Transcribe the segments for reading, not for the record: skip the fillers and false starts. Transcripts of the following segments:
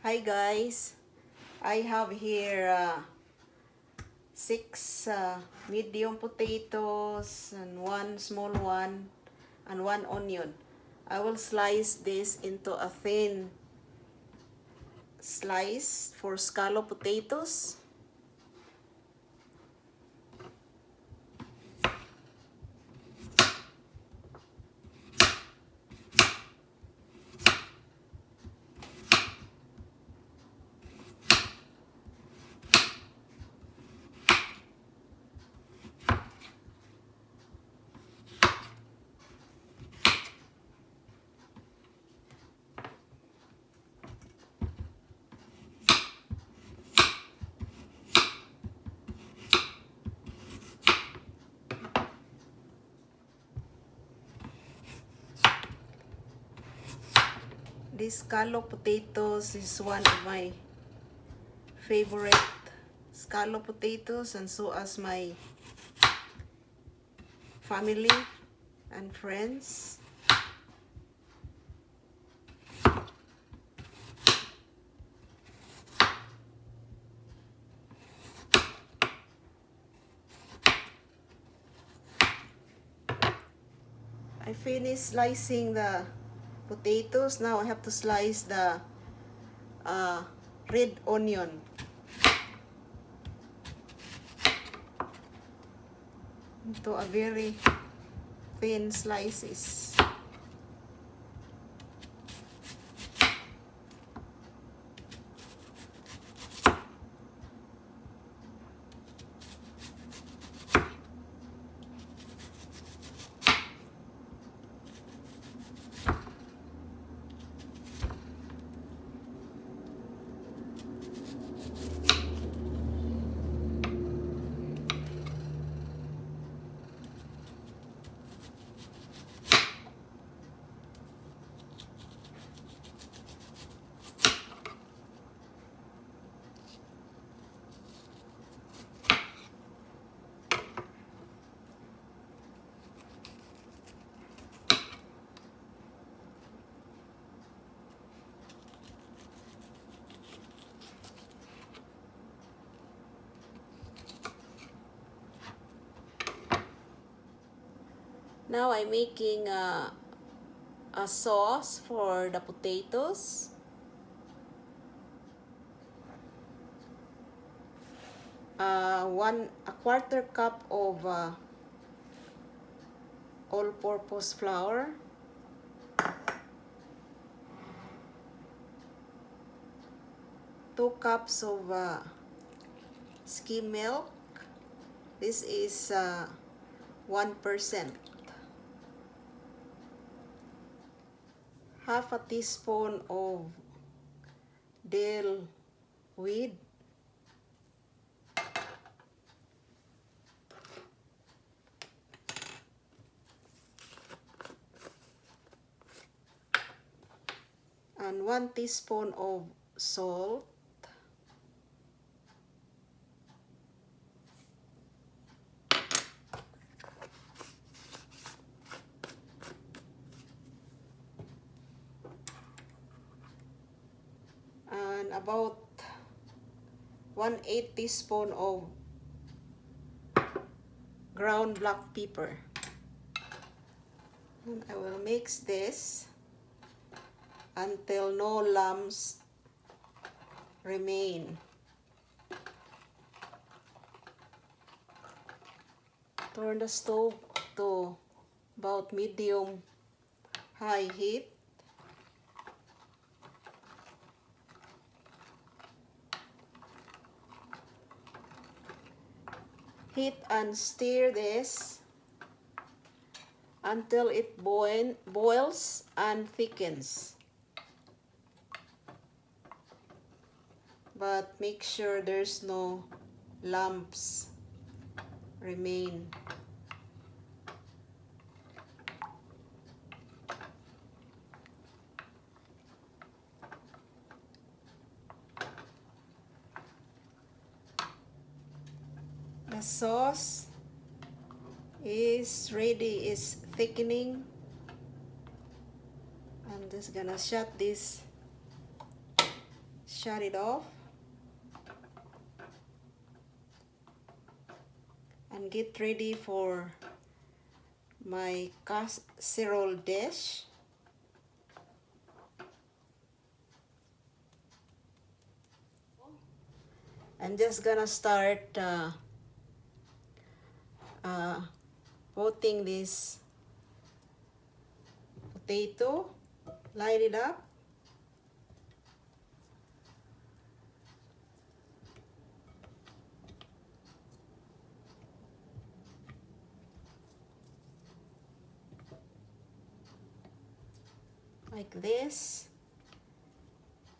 Hi guys, I have here 6 medium potatoes and 1 small one and 1 onion. I will slice this into a thin slice for scallop potatoes. This scallop potatoes is one of my favorite scallop potatoes, and so as my family and friends. I finished slicing the potatoes. Now I have to slice the red onion. Into a very thin slices. Now I'm making a sauce for the potatoes. A quarter cup of all-purpose flour, 2 cups of skim milk. This is 1%. Half a teaspoon of dill weed, and 1 teaspoon of salt, and about 1/8 teaspoon of ground black pepper. And I will mix this until no lumps remain. Turn the stove to about medium high heat. Heat and stir this until it boils and thickens. But make sure there's no lumps remain. The sauce is ready, is thickening. I'm just gonna shut shut it off and get ready for my casserole dish. I'm just gonna start putting this potato, light it up. Like this.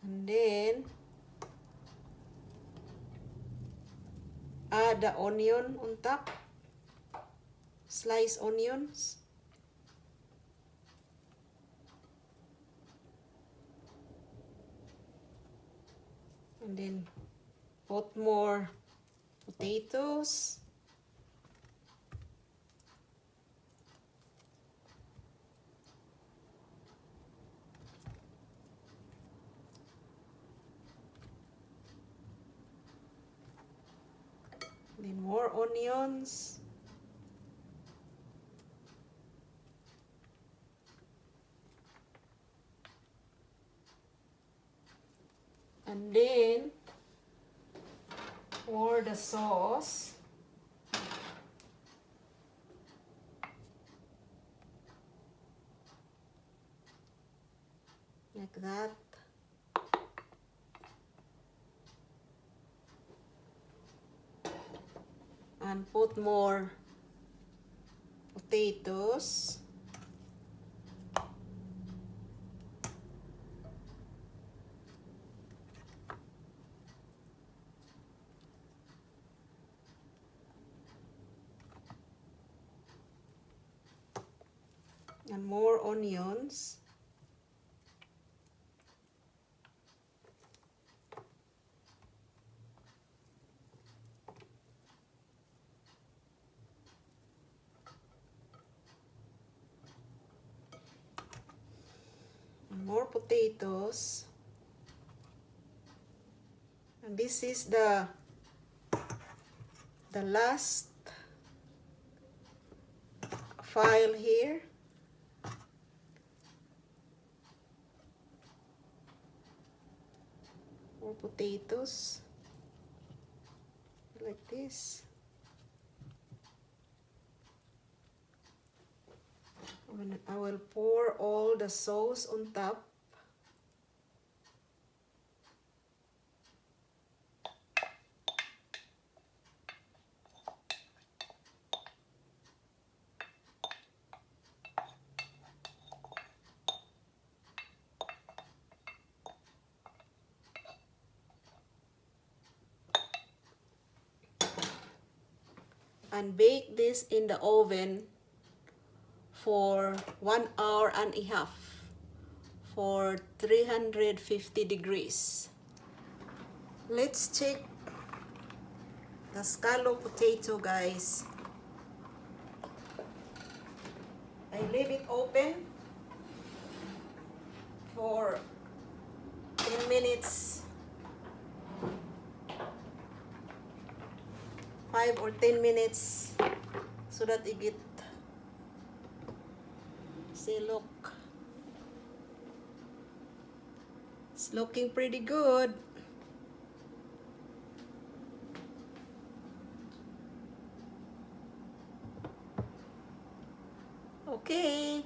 And then add the onion on top. Slice onions. And then put more potatoes. Then more onions. And then pour the sauce. Like that. And put more potatoes. And more onions. And more potatoes. And this is the last file here. More potatoes. Like this. I will pour all the sauce on top. And bake this in the oven for 1 hour and a half for 350 degrees. Let's check the scallop potato, guys. I leave it open for 10 minutes, 5 or 10 minutes, so that it get, see, look, it's looking pretty good. Okay.